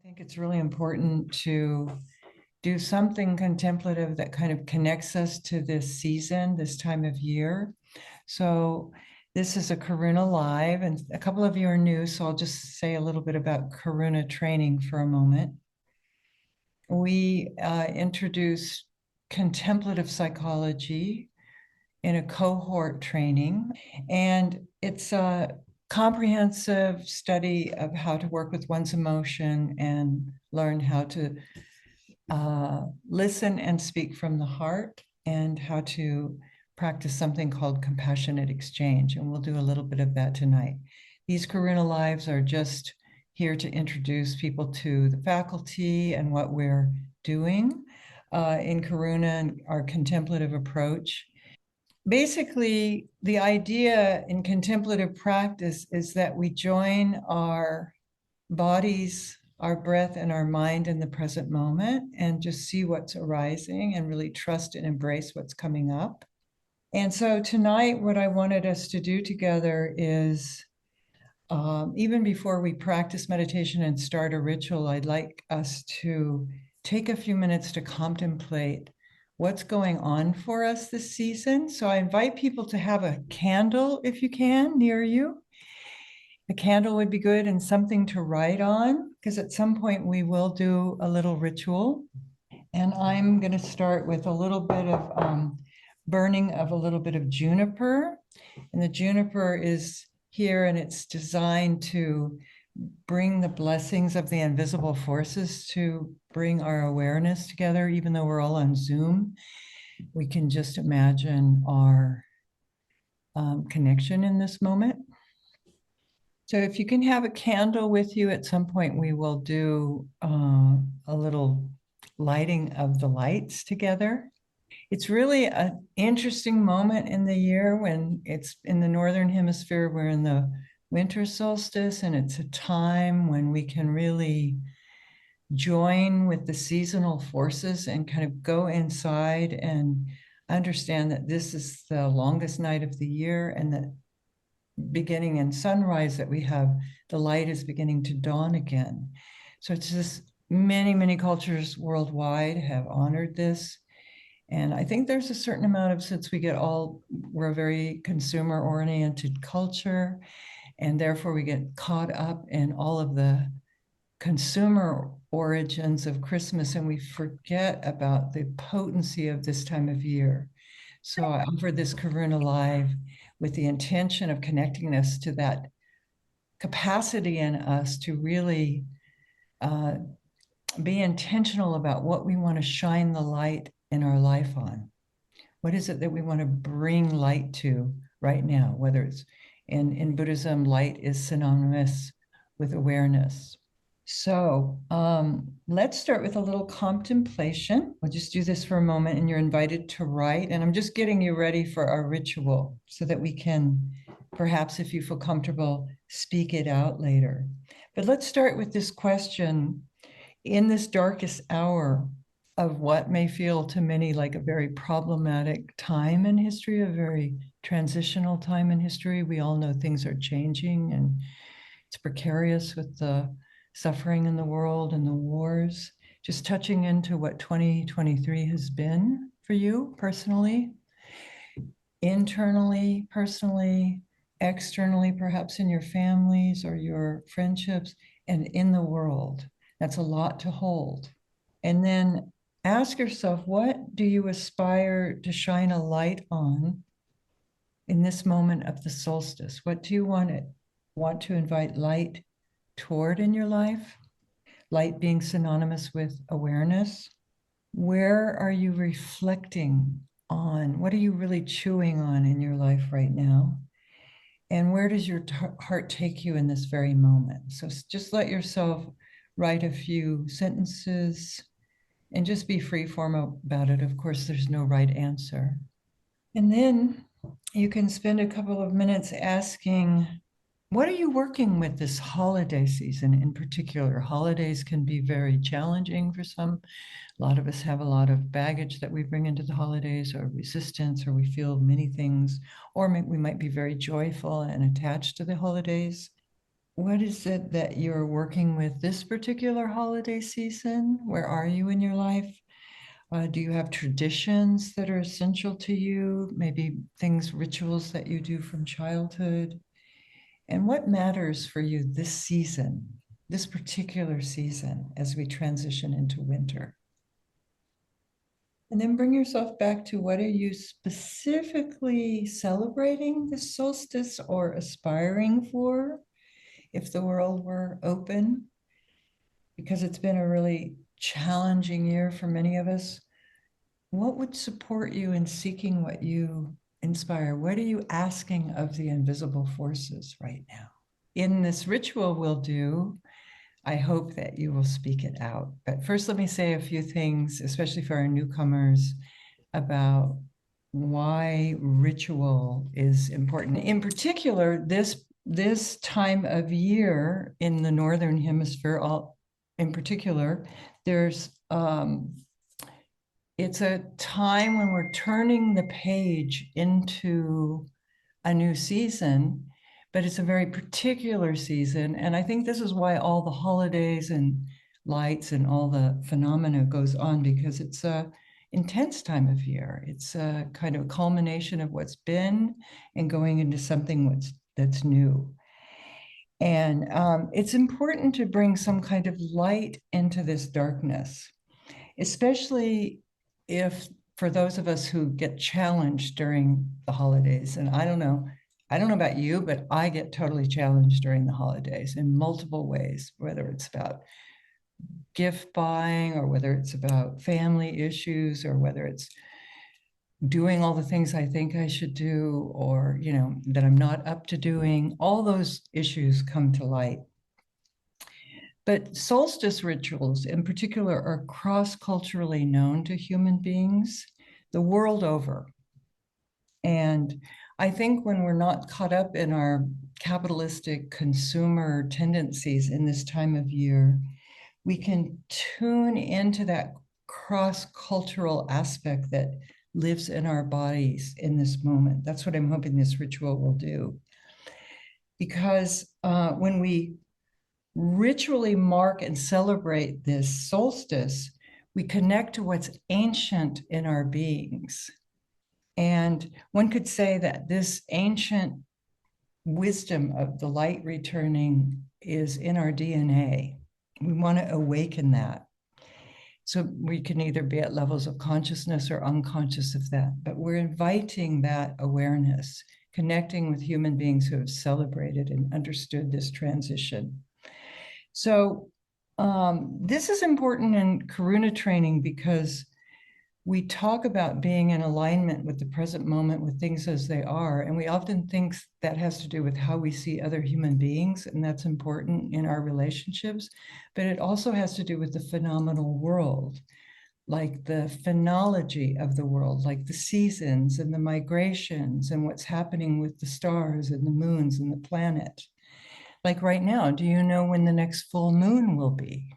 think it's really important to do something contemplative that kind of connects us to this season, this time of year. So this is a Karuna Live, and a couple of you are new, so I'll just say a little bit about Karuna training for a moment. We introduced contemplative psychology in a cohort training, and it's a comprehensive study of how to work with one's emotion and learn how to listen and speak from the heart, and how to practice something called compassionate exchange. And we'll do a little bit of that tonight. These Karuna Lives are just here to introduce people to the faculty and what we're doing in Karuna and our contemplative approach. Basically, the idea in contemplative practice is that we join our bodies, our breath, and our mind in the present moment and just see what's arising and really trust and embrace what's coming up. And so tonight, what I wanted us to do together is, even before we practice meditation and start a ritual, I'd like us to take a few minutes to contemplate what's going on for us this season. So I invite people to have a candle, if you can, near you. A candle would be good, and something to write on, because at some point we will do a little ritual. And I'm going to start with a little bit of burning of a little bit of juniper. And the juniper is here, and it's designed to bring the blessings of the invisible forces to bring our awareness together. Even though we're all on Zoom, we can just imagine our connection in this moment. So if you can have a candle with you, at some point we will do a little lighting of the lights together. It's really an interesting moment in the year when it's in the Northern Hemisphere. We're in the Winter Solstice, and it's a time when we can really join with the seasonal forces and kind of go inside and understand that this is the longest night of the year, and that beginning in sunrise that we have, the light is beginning to dawn again. So it's just many cultures worldwide have honored this. And I think there's a certain amount of, since we're a very consumer oriented culture, and therefore we get caught up in all of the consumer origins of Christmas, and we forget about the potency of this time of year. So I offered this Karuna Live with the intention of connecting us to that capacity in us to really be intentional about what we want to shine the light in our life on. What is it that we want to bring light to right now? Whether it's in Buddhism, light is synonymous with awareness. So let's start with a little contemplation. We'll just do this for a moment, and you're invited to write. And I'm just getting you ready for our ritual so that we can, perhaps if you feel comfortable, speak it out later. But let's start with this question. In this darkest hour of what may feel to many like a very problematic time in history, a very transitional time in history, we all know things are changing, and it's precarious with the suffering in the world and the wars. Just touching into what 2023 has been for you personally, internally, personally, externally, perhaps in your families or your friendships, and in the world. That's a lot to hold. And then ask yourself, what do you aspire to shine a light on in this moment of the solstice? What do you want to invite light toward in your life? Light being synonymous with awareness. Where are you reflecting on? What are you really chewing on in your life right now? And where does your heart take you in this very moment? So just let yourself write a few sentences and just be free form about it. Of course, there's no right answer. And then you can spend a couple of minutes asking, what are you working with this holiday season in particular? Holidays can be very challenging for some. A lot of us have a lot of baggage that we bring into the holidays, or resistance, or we feel many things, or we might be very joyful and attached to the holidays. what is it that you're working with this particular holiday season? Where are you in your life? Do you have traditions that are essential to you? Maybe things, rituals that you do from childhood? And what matters for you this season, this particular season, as we transition into winter? And then bring yourself back to what are you specifically celebrating this solstice or aspiring for if the world were open? Because it's been a really challenging year for many of us. What would support you in seeking what you inspire? What are you asking of the invisible forces right now? In this ritual we'll do, I hope that you will speak it out. But first, let me say a few things, especially for our newcomers, about why ritual is important. In particular, this time of year in the Northern Hemisphere, in particular, it's a time when we're turning the page into a new season, but it's a very particular season. And I think this is why all the holidays and lights and all the phenomena goes on, because it's a intense time of year. It's a kind of a culmination of what's been and going into something that's new. And it's important to bring some kind of light into this darkness, especially if for those of us who get challenged during the holidays. And I don't know about you, but I get totally challenged during the holidays in multiple ways, whether it's about gift buying or whether it's about family issues or whether it's doing all the things I think I should do or, that I'm not up to doing. All those issues come to light. But solstice rituals in particular are cross-culturally known to human beings the world over. And I think when we're not caught up in our capitalistic consumer tendencies in this time of year, we can tune into that cross-cultural aspect that lives in our bodies in this moment. That's what I'm hoping this ritual will do. Because when we ritually mark and celebrate this solstice, we connect to what's ancient in our beings. And one could say that this ancient wisdom of the light returning is in our DNA. We want to awaken that. So we can either be at levels of consciousness or unconscious of that, but we're inviting that awareness, connecting with human beings who have celebrated and understood this transition. So this is important in Karuna training because we talk about being in alignment with the present moment, with things as they are. And we often think that has to do with how we see other human beings, and that's important in our relationships. But it also has to do with the phenomenal world, like the phenology of the world, like the seasons and the migrations and what's happening with the stars and the moons and the planet. Like right now, do you know when the next full moon will be?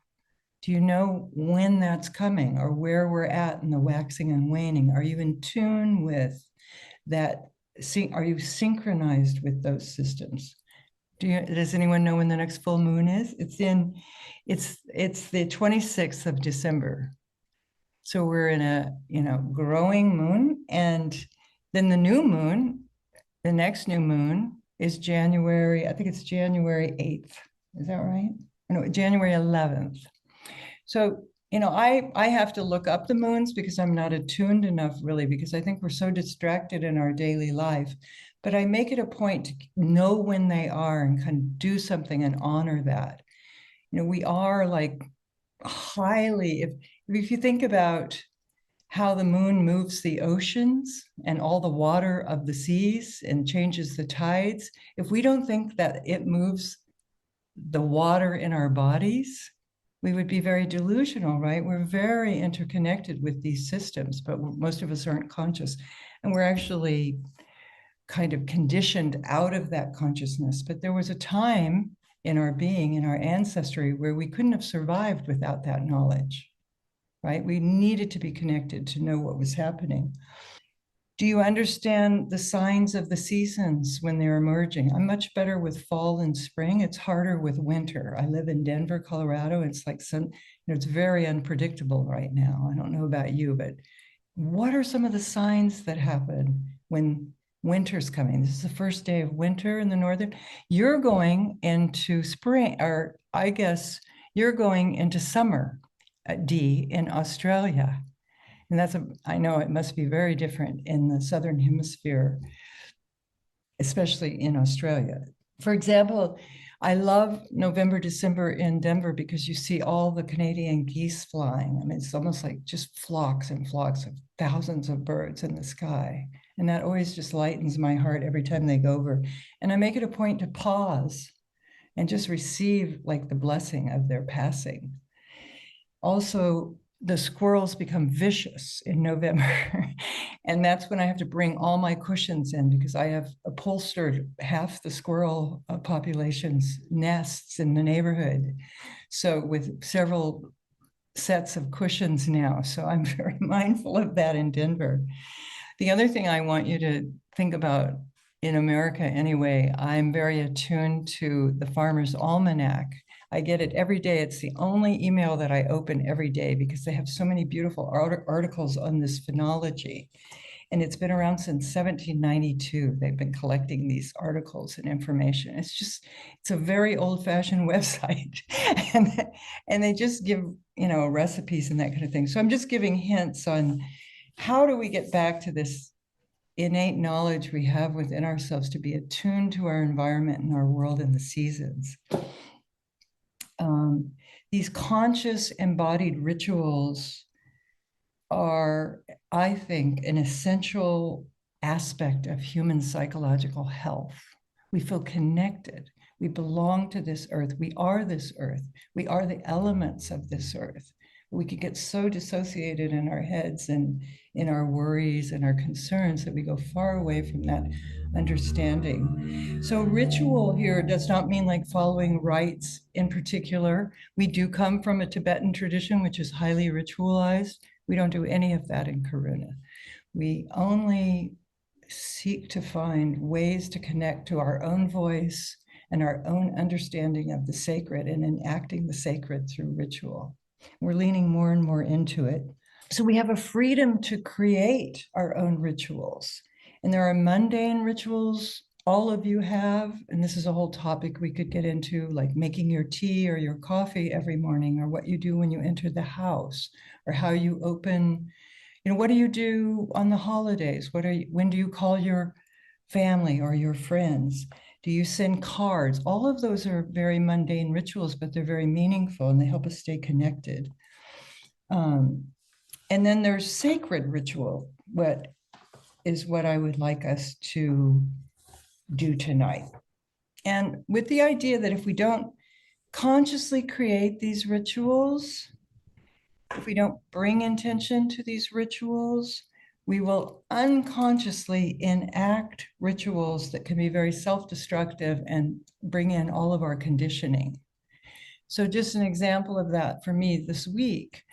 Do you know when that's coming or where we're at in the waxing and waning? Are you in tune with that? Are you synchronized with those systems? Does anyone know when the next full moon is? It's the 26th of December. So we're in a, growing moon, and then the new moon, the next new moon is January, I think it's January 8th. Is that right? No, January 11th. So, I have to look up the moons because I'm not attuned enough really, because I think we're so distracted in our daily life. But I make it a point to know when they are and kind of do something and honor that. We are like highly, if you think about how the moon moves the oceans and all the water of the seas and changes the tides, if we don't think that it moves the water in our bodies, we would be very delusional, right? We're very interconnected with these systems, but most of us aren't conscious. And we're actually kind of conditioned out of that consciousness. But there was a time in our being, in our ancestry, where we couldn't have survived without that knowledge, right? We needed to be connected to know what was happening. Do you understand the signs of the seasons when they're emerging? I'm much better with fall and spring. It's harder with winter. I live in Denver, Colorado. It's like it's very unpredictable right now. I don't know about you, but what are some of the signs that happen when winter's coming? This is the first day of winter in the northern. You're going into spring, or I guess you're going into summer, D, in Australia. And I know it must be very different in the Southern Hemisphere, especially in Australia. For example, I love November, December in Denver because you see all the Canadian geese flying. I mean, it's almost like just flocks and flocks of thousands of birds in the sky. And that always just lightens my heart every time they go over. And I make it a point to pause and just receive like the blessing of their passing. Also, the squirrels become vicious in November. And that's when I have to bring all my cushions in because I have upholstered half the squirrel population's nests in the neighborhood. So with several sets of cushions now. So I'm very mindful of that in Denver. The other thing I want you to think about in America anyway, I'm very attuned to the Farmer's Almanac. I get it every day. It's the only email that I open every day because they have so many beautiful articles on this phenology. And it's been around since 1792. They've been collecting these articles and information. It's a very old-fashioned website. and they just give, recipes and that kind of thing. So I'm just giving hints on how do we get back to this innate knowledge we have within ourselves to be attuned to our environment and our world and the seasons. These conscious embodied rituals are, I think, an essential aspect of human psychological health. We feel connected. We belong to this earth. We are this earth. We are the elements of this earth. We could get so dissociated in our heads and in our worries and our concerns that we go far away from that understanding. So ritual here does not mean like following rites in particular. We do come from a Tibetan tradition, which is highly ritualized. We don't do any of that in Karuna. We only seek to find ways to connect to our own voice and our own understanding of the sacred and enacting the sacred through ritual. We're leaning more and more into it. So we have a freedom to create our own rituals. And there are mundane rituals all of you have, and this is a whole topic we could get into, like making your tea or your coffee every morning, or what you do when you enter the house, or how you open, what do you do on the holidays? When do you call your family or your friends? Do you send cards? All of those are very mundane rituals, but they're very meaningful and they help us stay connected. And then there's sacred ritual, what I would like us to do tonight. And with the idea that if we don't consciously create these rituals, if we don't bring intention to these rituals, we will unconsciously enact rituals that can be very self-destructive and bring in all of our conditioning. So just an example of that for me this week,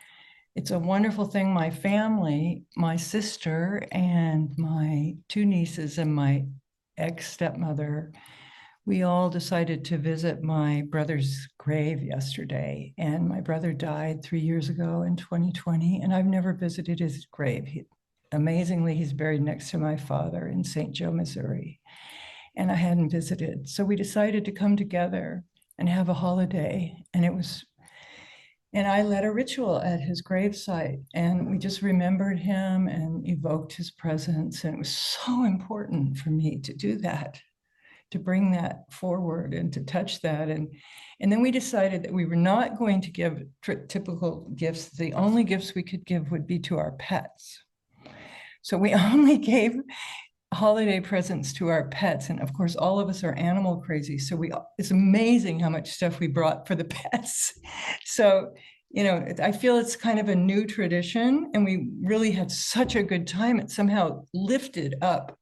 it's a wonderful thing. My family, my sister and my two nieces and my ex-stepmother, we all decided to visit my brother's grave yesterday. And my brother died 3 years ago in 2020, and I've never visited his grave. Amazingly, he's buried next to my father in St. Joe, Missouri. And I hadn't visited. So we decided to come together and have a holiday. And I led a ritual at his gravesite, and we just remembered him and evoked his presence. And it was so important for me to do that, to bring that forward and to touch that. And then we decided that we were not going to give typical gifts. The only gifts we could give would be to our pets. So we only gave holiday presents to our pets. And of course, all of us are animal crazy. So it's amazing how much stuff we brought for the pets. So, I feel it's kind of a new tradition, and we really had such a good time. It somehow lifted up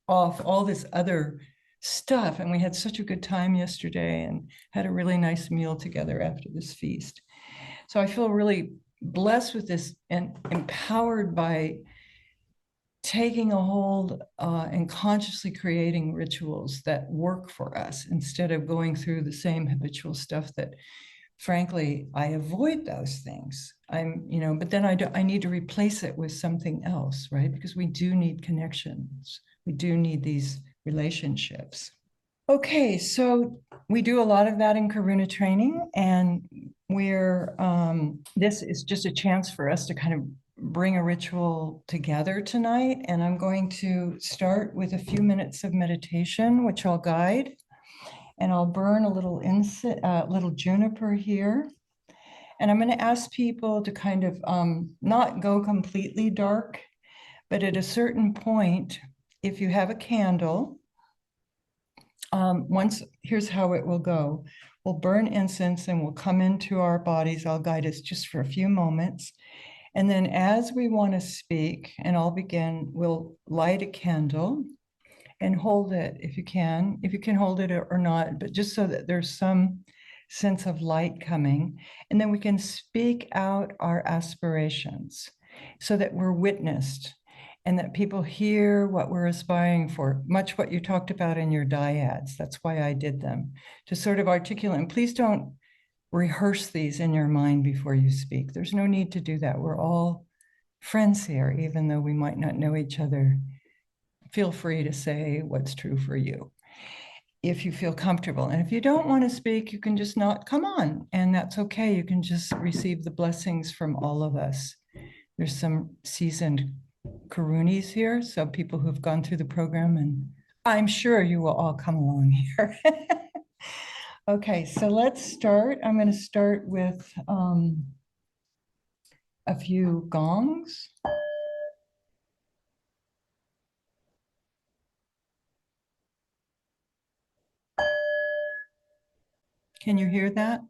off all this other stuff. And we had such a good time yesterday and had a really nice meal together after this feast. So I feel really blessed with this and empowered by taking a hold and consciously creating rituals that work for us instead of going through the same habitual stuff that, frankly, I avoid those things. But then I need to replace it with something else, right? Because we do need connections. We do need these relationships. Okay, so we do a lot of that in Karuna training, and this is just a chance for us to kind of bring a ritual together tonight. And I'm going to start with a few minutes of meditation, which I'll guide, and I'll burn a little little juniper here. And I'm going to ask people to kind of not go completely dark, but at a certain point, if you have a candle, here's how it will go. We'll burn incense and we'll come into our bodies. I'll guide us just for a few moments. And then as we want to speak, and I'll begin, we'll light a candle and hold it if you can hold it or not, but just so that there's some sense of light coming. And then we can speak out our aspirations so that we're witnessed and that people hear what we're aspiring for, much what you talked about in your dyads. That's why I did them, to sort of articulate. And please don't rehearse these in your mind before you speak. There's no need to do that. We're all friends here, even though we might not know each other. Feel free to say what's true for you if you feel comfortable. And if you don't want to speak, you can just not come on, and that's okay. You can just receive the blessings from all of us. There's some seasoned Karunis here, so people who've gone through the program, and I'm sure you will all come along here. Okay, so let's start. I'm going to start with a few gongs. Can you hear that?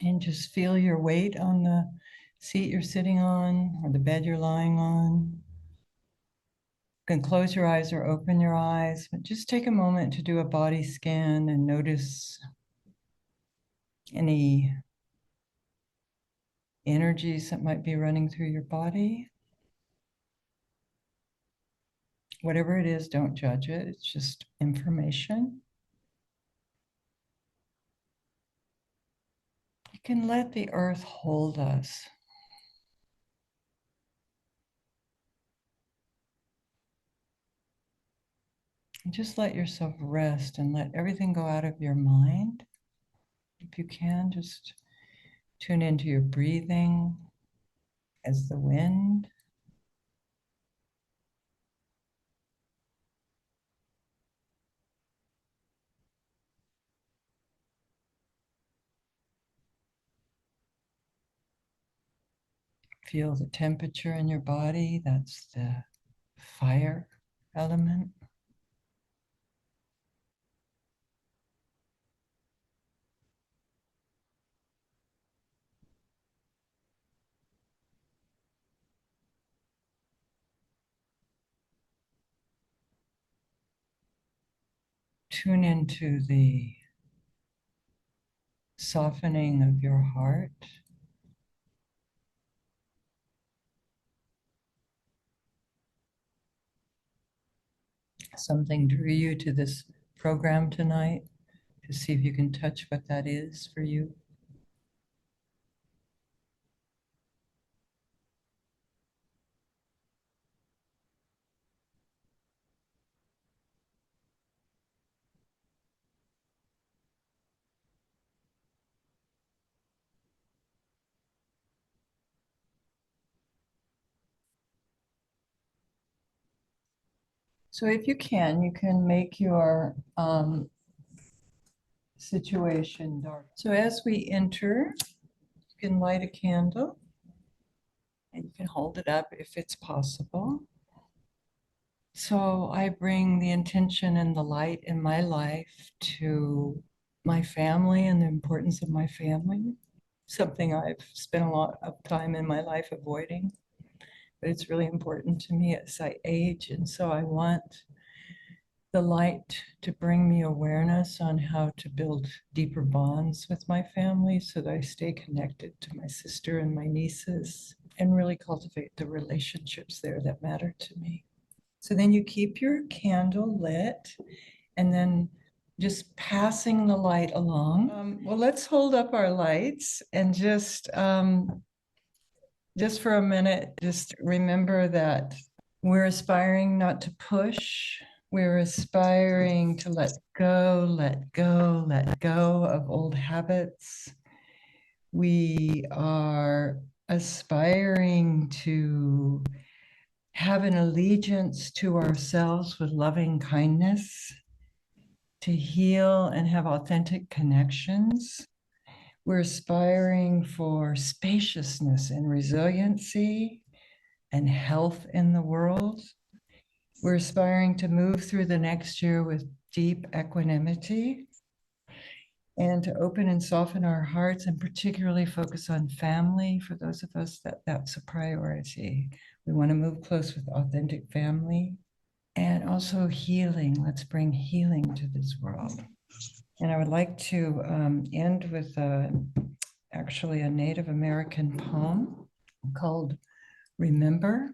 And just feel your weight on the seat you're sitting on or the bed you're lying on. You can close your eyes or open your eyes, but just take a moment to do a body scan and notice any energies that might be running through your body. Whatever it is, don't judge it. It's just information. You can let the earth hold us. And just let yourself rest and let everything go out of your mind. If you can, just tune into your breathing as the wind. Feel the temperature in your body. That's the fire element. Tune into the softening of your heart. Something drew you to this program tonight, to see if you can touch what that is for you. So if you can make your situation dark. So as we enter, you can light a candle and you can hold it up if it's possible. So I bring the intention and the light in my life to my family and the importance of my family, something I've spent a lot of time in my life avoiding, but it's really important to me as I age. And so I want the light to bring me awareness on how to build deeper bonds with my family so that I stay connected to my sister and my nieces and really cultivate the relationships there that matter to me. So then you keep your candle lit and then just passing the light along. Well, let's hold up our lights and just for a minute, just remember that we're aspiring not to push. We're aspiring to let go, let go, let go of old habits. We are aspiring to have an allegiance to ourselves with loving kindness, to heal and have authentic connections. We're aspiring for spaciousness and resiliency and health in the world. We're aspiring to move through the next year with deep equanimity and to open and soften our hearts and particularly focus on family. For those of us that's a priority. We want to move close with authentic family and also healing. Let's bring healing to this world. And I would like to end with actually a Native American poem called Remember.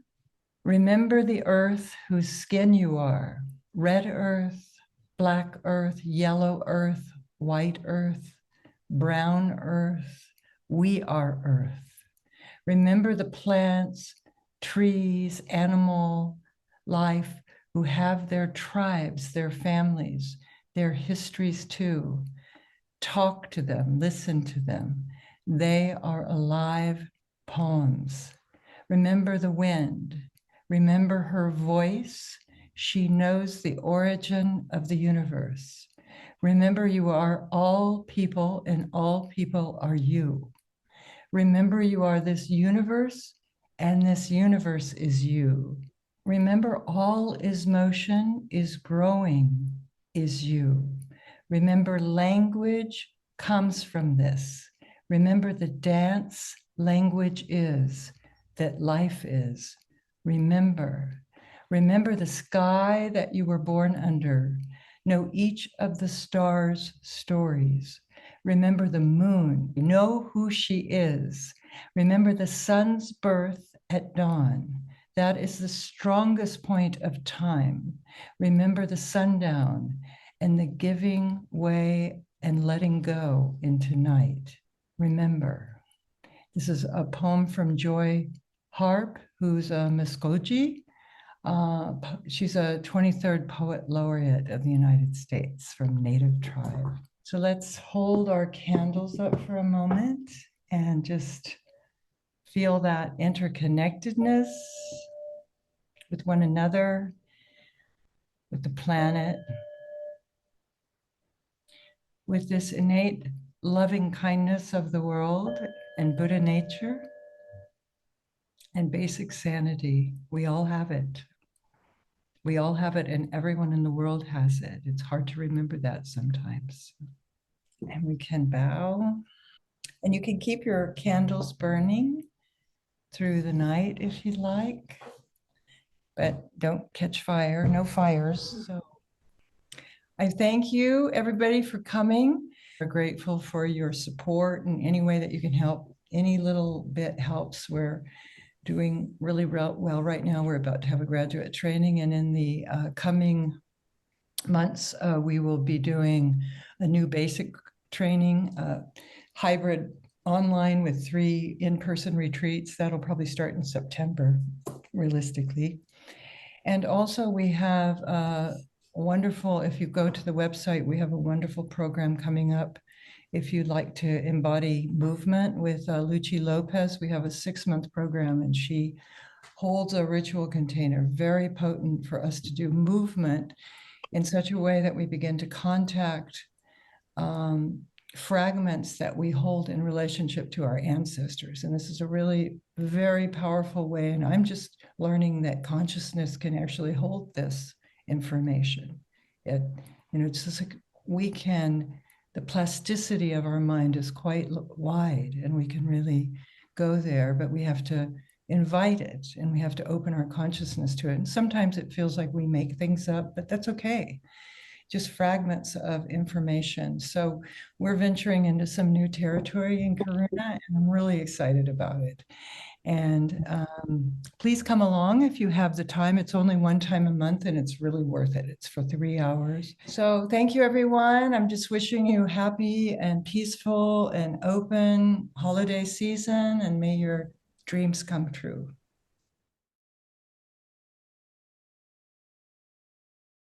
Remember the earth whose skin you are, red earth, black earth, yellow earth, white earth, brown earth. We are earth. Remember the plants, trees, animal life who have their tribes, their families, their histories too. Talk to them, listen to them. They are alive poems. Remember the wind. Remember her voice. She knows the origin of the universe. Remember you are all people and all people are you. Remember you are this universe and this universe is you. Remember all is motion, is growing, is you. Remember language comes from this. Remember the dance language is, that life is. Remember the sky that you were born under. Know each of the stars' stories. Remember the moon. Know who she is. Remember the sun's birth at dawn. That is the strongest point of time. Remember the sundown and the giving way and letting go into night. Remember. This is a poem from Joy Harp, who's a Muskogee. She's a 23rd Poet Laureate of the United States from Native tribe. So let's hold our candles up for a moment and just feel that interconnectedness with one another, with the planet, with this innate loving kindness of the world and Buddha nature and basic sanity. We all have it. We all have it, and everyone in the world has it. It's hard to remember that sometimes. And we can bow. And you can keep your candles burning through the night if you like, but don't catch fire, no fires. So I thank you, everybody, for coming. We're grateful for your support in any way that you can help. Any little bit helps. We're doing really well right now. We're about to have a graduate training, and in the coming months, we will be doing a new basic training, hybrid online with 3 in-person retreats. That'll probably start in September, realistically. And also we have a wonderful, if you go to the website, we have a wonderful program coming up. If you'd like to embody movement with Lucy Lopez, we have a 6-month program, and she holds a ritual container, very potent for us to do movement in such a way that we begin to contact fragments that we hold in relationship to our ancestors. And this is a really very powerful way. And I'm just learning that consciousness can actually hold this information. It's just like the plasticity of our mind is quite wide, and we can really go there, but we have to invite it, and we have to open our consciousness to it. And sometimes it feels like we make things up, but that's okay. Just fragments of information. So we're venturing into some new territory in Karuna, and I'm really excited about it. And please come along if you have the time. It's only one time a month, and it's really worth it. It's for 3 hours. So thank you, everyone. I'm just wishing you happy and peaceful and open holiday season, and may your dreams come true.